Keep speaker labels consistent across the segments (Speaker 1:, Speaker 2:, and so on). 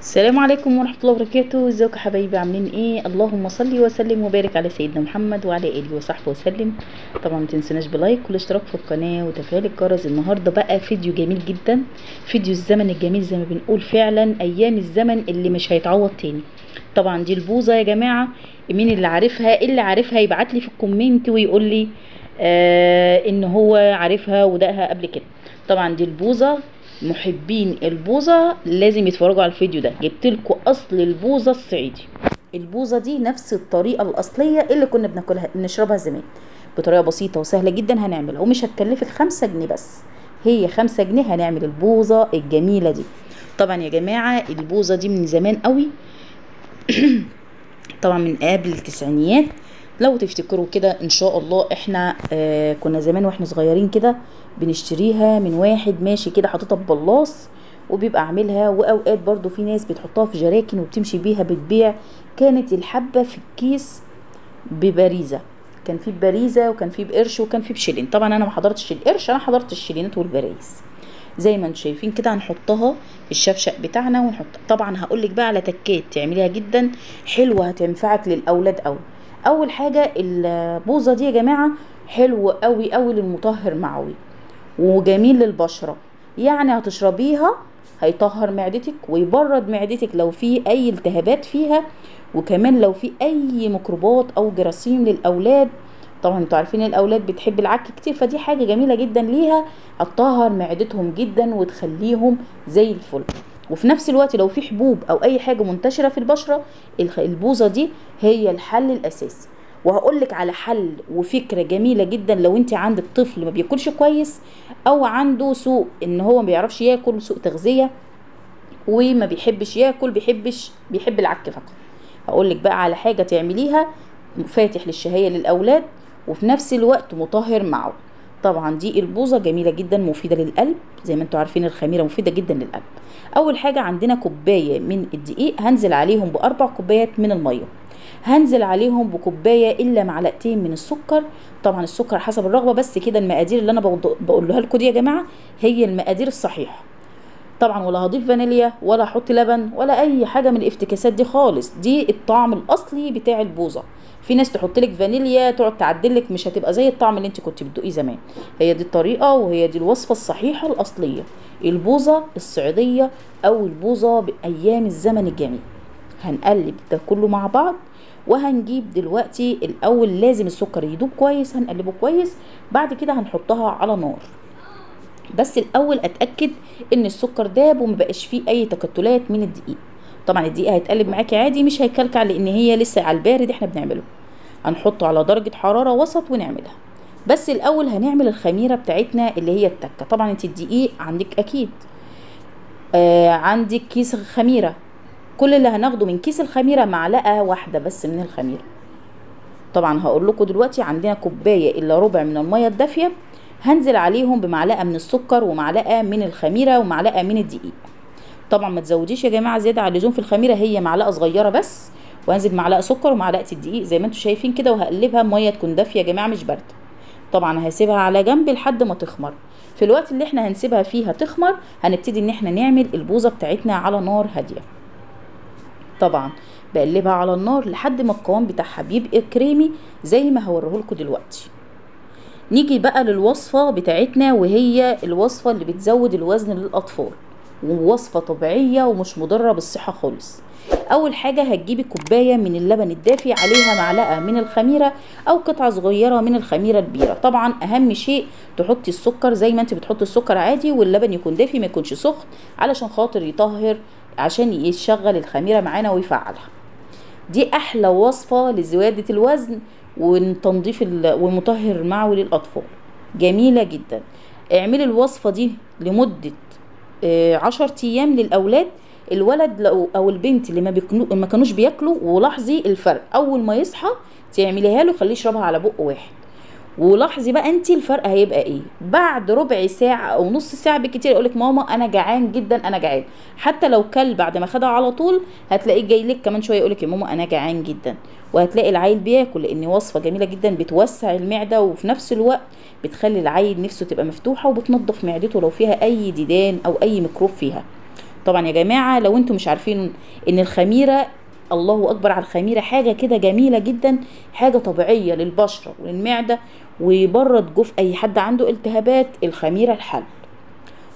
Speaker 1: السلام عليكم ورحمة الله وبركاته. ازيكم يا حبايبي، عاملين ايه؟ اللهم صل وسلم وبارك على سيدنا محمد وعلى اله وصحبه وسلم. طبعا متنسوناش بلايك والاشتراك في القناة وتفعيل الجرس. النهاردة بقى فيديو جميل جدا، فيديو الزمن الجميل زي ما بنقول، فعلا ايام الزمن اللي مش هيتعوض تاني. طبعا دي البوظة يا جماعة، مين اللي عارفها؟ اللي عارفها يبعت لي في الكومنت ويقول لي ان هو عارفها ودقها قبل كده. طبعا دي البوظة، محبين البوظة لازم يتفرجوا على الفيديو ده. جبت لكم اصل البوظة الصعيدي. البوظة دي نفس الطريقة الاصلية اللي كنا بناكلها بنشربها زمان، بطريقة بسيطة وسهلة جدا هنعملها، ومش هتكلفك 5 جنيه بس، هي 5 جنيه هنعمل البوظة الجميلة دي. طبعا يا جماعة البوظة دي من زمان قوي طبعا من قبل التسعينيات. لو تفتكروا كده ان شاء الله، احنا كنا زمان واحنا صغيرين كده بنشتريها من واحد ماشي كده حاططها ببلاص وبيبقى عاملها، واوقات برضو في ناس بتحطها في جراكن وبتمشي بيها بتبيع. كانت الحبة في الكيس ببريزة، كان في ببريزة وكان في بقرش وكان في بشيلين. طبعا انا ما حضرتش القرش، انا حضرت الشيلينات والبرايز. زي ما انتم شايفين كده هنحطها في الشفشق بتاعنا ونحط. طبعا هقولك بقى على تكات تعمليها جدا حلوه هتنفعك للاولاد قوي. اول حاجه البوظه دي يا جماعه حلو قوي قوي للمطهر معوي وجميل للبشره، يعني هتشربيها هيطهر معدتك ويبرد معدتك لو في اي التهابات فيها، وكمان لو في اي ميكروبات او جراثيم للاولاد. طبعا انتوا عارفين الاولاد بتحب العك كتير، فدي حاجه جميله جدا ليها، هتطهر معدتهم جدا وتخليهم زي الفل. وفي نفس الوقت لو في حبوب او اي حاجه منتشره في البشره، البوظه دي هي الحل الاساسي. وهقولك على حل وفكره جميله جدا لو انت عندك طفل ما بياكلش كويس، او عنده سوء ان هو ما بيعرفش ياكل، سوء تغذيه وما بيحبش ياكل، بيحب العك فقط. هقولك بقى على حاجه تعمليها فاتح للشهيه للاولاد وفي نفس الوقت مطهر معه. طبعا دي البوظه جميله جدا مفيده للقلب، زي ما انتوا عارفين الخميره مفيده جدا للقلب. اول حاجه عندنا كوبايه من الدقيق، هنزل عليهم ب4 كوبايات من الميه، هنزل عليهم بكوبايه الا معلقتين من السكر. طبعا السكر حسب الرغبه، بس كده المقادير اللي انا بقولها لكم دي يا جماعه هي المقادير الصحيحه. طبعا ولا هضيف فانيليا ولا احط لبن ولا اي حاجه من الافتكاسات دي خالص، دي الطعم الاصلي بتاع البوظه. في ناس تحط لك فانيليا تقعد تعدلك، مش هتبقى زي الطعم اللي انت كنت بتدوقيه زمان. هي دي الطريقه وهي دي الوصفه الصحيحه الاصليه، البوظه الصعيديه او البوظه بايام الزمن الجميل. هنقلب ده كله مع بعض، وهنجيب دلوقتي الاول لازم السكر يدوب كويس، هنقلبه كويس. بعد كده هنحطها على نار، بس الاول اتاكد ان السكر داب ومبقاش فيه اي تكتلات من الدقيق. طبعا الدقيق هيتقلب معاكي عادي مش هيكلكع، لان هي لسه على البارد احنا بنعمله. هنحطه على درجه حراره وسط ونعملها. بس الاول هنعمل الخميره بتاعتنا اللي هي التكه. طبعا انت الدقيق عندك اكيد، عندك كيس خميره، كل اللي هناخده من كيس الخميره معلقه واحده بس من الخميره. طبعا هقول لكم دلوقتي عندنا كوبايه الا ربع من الميه الدافيه، هنزل عليهم بمعلقه من السكر ومعلقه من الخميره ومعلقه من الدقيق. طبعا ما تزوديش يا جماعه زياده عن اللزوم في الخميره، هي معلقه صغيره بس. وهنزل معلقه سكر ومعلقه الدقيق زي ما انتم شايفين كده، وهقلبها ميه تكون دافيه يا جماعه مش بارده. طبعا هسيبها على جنب لحد ما تخمر. في الوقت اللي احنا هنسيبها فيها تخمر هنبتدي ان احنا نعمل البوظه بتاعتنا على نار هاديه. طبعا بقلبها على النار لحد ما القوام بتاعها بيبقى كريمي زي ما هوريهولكوا دلوقتي. نيجي بقى للوصفة بتاعتنا، وهي الوصفة اللي بتزود الوزن للأطفال، ووصفة طبيعية ومش مضرة بالصحة خالص. أول حاجة هتجيبي كوباية من اللبن الدافي، عليها معلقة من الخميرة أو قطعة صغيرة من الخميرة البيرة. طبعا أهم شيء تحطي السكر زي ما انت بتحطي السكر عادي، واللبن يكون دافي ما يكونش سخن علشان خاطر يطهر، عشان يشغل الخميرة معانا ويفعلها. دي أحلى وصفة لزيادة الوزن وتنظيف ومطهر معوي للأطفال، جميلة جدا. اعملي الوصفة دي لمدة 10 أيام للأولاد. الولد أو البنت اللي ما كانوش بياكلوا، ولاحظي الفرق أول ما يصحى تعمليها له خليه يشربها على بق واحد، ولاحظي بقى انت الفرق هيبقى ايه. بعد ربع ساعه او نص ساعه بالكتير يقولك ماما انا جعان جدا انا جعان. حتى لو كل بعد ما خدها على طول هتلاقيه جاي لك كمان شويه يقولك يا ماما انا جعان جدا. وهتلاقي العيل بياكل، لان وصفه جميله جدا بتوسع المعده وفي نفس الوقت بتخلي العيل نفسه تبقى مفتوحه، وبتنظف معدته لو فيها اي ديدان او اي ميكروب فيها. طبعا يا جماعه لو انتم مش عارفين ان الخميره، الله اكبر على الخميره، حاجه كده جميله جدا، حاجه طبيعيه للبشره وللمعده ويبرد جوف اي حد عنده التهابات. الخميره الحل.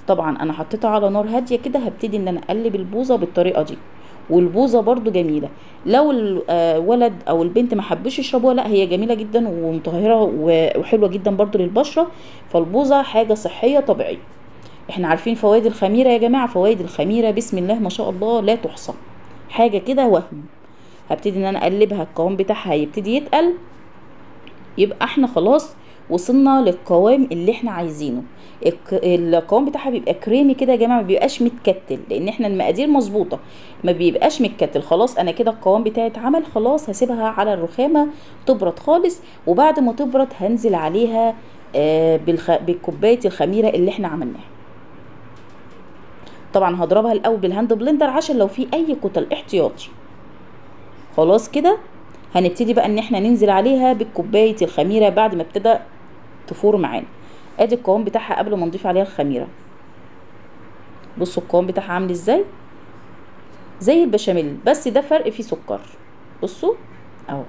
Speaker 1: طبعا انا حطيتها على نار هاديه كده، هبتدي ان انا اقلب البوظه بالطريقه دي. والبوظه برضو جميله، لو الولد او البنت ما حبوش يشربوها، لا هي جميله جدا ومطهره وحلوه جدا برضو للبشره. فالبوظه حاجه صحيه طبيعيه. احنا عارفين فوائد الخميره يا جماعه، فوائد الخميره بسم الله ما شاء الله لا تحصى، حاجه كده وهم. هبتدي ان انا اقلبها، القوام بتاعها هيبتدي يتقل، يبقى احنا خلاص وصلنا للقوام اللي احنا عايزينه. القوام بتاعها بيبقى كريمي كده يا جماعه، ما بيبقاش متكتل، لان احنا المقادير مظبوطه، ما بيبقاش متكتل. خلاص انا كده القوام بتاعي اتعمل، خلاص هسيبها على الرخامه تبرد خالص، وبعد ما تبرد هنزل عليها بكوبايه الخميره اللي احنا عملناها. طبعا هضربها الاول بالهاند بلندر عشان لو في اي كتل احتياطي. خلاص كده هنبتدي بقى ان احنا ننزل عليها بكوبايه الخميره بعد ما ابتدى تفور معانا. ادي القوام بتاعها قبل ما نضيف عليها الخميره. بصوا القوام بتاعها عامل ازاي، زي البشاميل، بس ده فرق فيه سكر. بصوا اهو،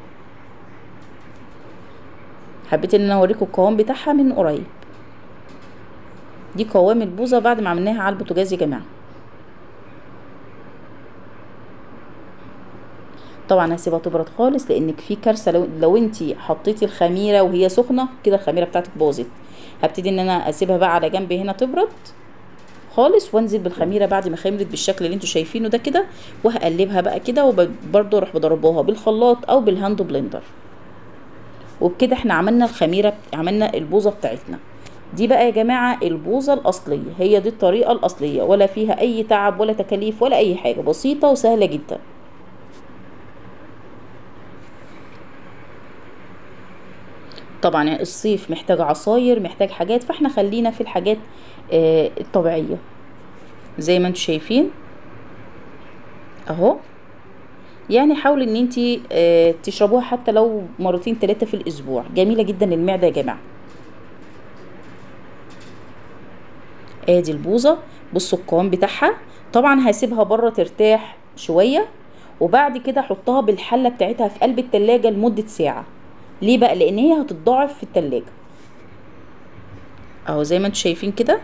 Speaker 1: حبيت ان انا اوريكم القوام بتاعها من قريب. دي قوام البوظه بعد ما عملناها على البوتاجاز يا جماعه. طبعا هسيبها تبرد خالص، لانك في كارثه لو انتي حطيتي الخميره وهي سخنه كده، الخميره بتاعتك باظت. هبتدي ان انا اسيبها بقى على جنب هنا تبرد خالص، وانزل بالخميره بعد ما خمرت بالشكل اللي انتوا شايفينه ده كده، وهقلبها بقى كده، وبرده اروح بضربوها بالخلاط او بالهاند بلندر. وبكده احنا عملنا الخميره، عملنا البوظه بتاعتنا دي بقى يا جماعه. البوظه الاصليه هي دي الطريقه الاصليه، ولا فيها اي تعب ولا تكاليف ولا اي حاجه، بسيطه وسهله جدا. طبعا الصيف محتاج عصاير، محتاج حاجات، فاحنا خلينا في الحاجات الطبيعيه زي ما انتوا شايفين اهو. يعني حاولوا ان انتي تشربوها حتى لو مرتين 3 في الاسبوع، جميله جدا للمعده يا جماعه. ادي البوظه، بصوا القوام بتاعها. طبعا هسيبها بره ترتاح شويه، وبعد كده احطها بالحله بتاعتها في قلب التلاجة لمده ساعه. ليه بقى؟ لان هي هتتضاعف في التلاجة اهو زي ما انتوا شايفين كده.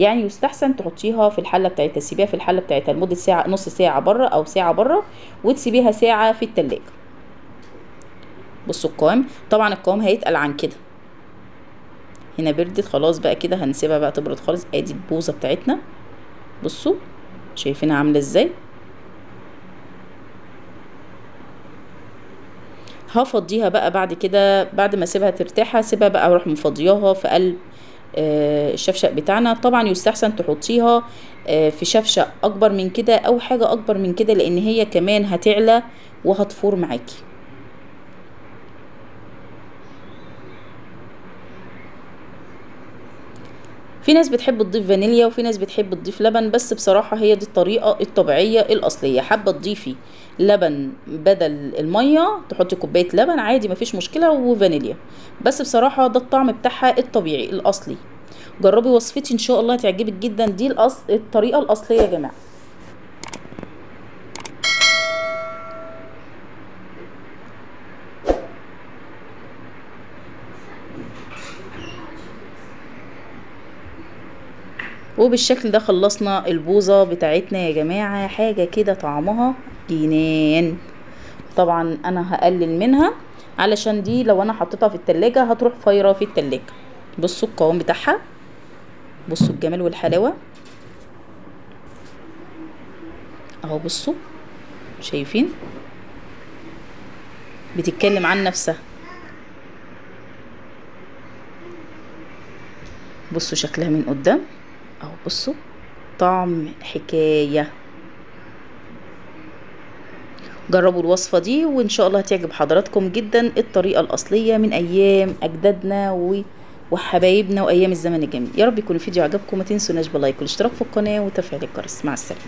Speaker 1: يعني يستحسن تحطيها في الحله بتاعتها، تسيبيها في الحله بتاعتها لمده ساعه، نص ساعه بره او ساعه بره، وتسيبيها ساعه في التلاجة. بصوا القوام، طبعا القوام هيتقل عن كده. هنا بردت خلاص بقى كده، هنسيبها بقى تبرد خالص. ادي البوظه بتاعتنا، بصوا شايفينها عامله ازاي. هفضيها بقى بعد كده، بعد ما اسيبها ترتاح هسيبها بقى اروح مفضياها في قلب الشفشق بتاعنا. طبعا يستحسن تحطيها في شفشق اكبر من كده او حاجه اكبر من كده، لان هي كمان هتعلى وهتفور معاكي. في ناس بتحب تضيف فانيليا وفي ناس بتحب تضيف لبن، بس بصراحة هي دي الطريقة الطبيعية الأصلية. حابة تضيفي لبن بدل المية تحطي كوباية لبن عادي مفيش مشكلة، وفانيليا، بس بصراحة ده الطعم بتاعها الطبيعي الأصلي. جربي وصفتي ان شاء الله هتعجبك جدا. دي الطريقة الأصلية يا جماعة. وبالشكل ده خلصنا البوظة بتاعتنا يا جماعة، حاجة كده طعمها جنان. طبعا انا هقلل منها علشان دي لو انا حطيتها في التلاجة هتروح فايرة في التلاجة. بصوا القوام بتاعها، بصوا الجمال والحلاوة اهو. بصوا شايفين بتتكلم عن نفسها. بصوا شكلها من قدام اهو، بصوا طعم حكاية. جربوا الوصفة دي وان شاء الله هتعجب حضراتكم جدا. الطريقة الأصلية من ايام اجدادنا وحبايبنا وايام الزمن الجميل. يا رب يكون الفيديو عجبكم، ما تنسوناش باللايك والاشتراك في القناة وتفعيل الجرس. مع السلامة.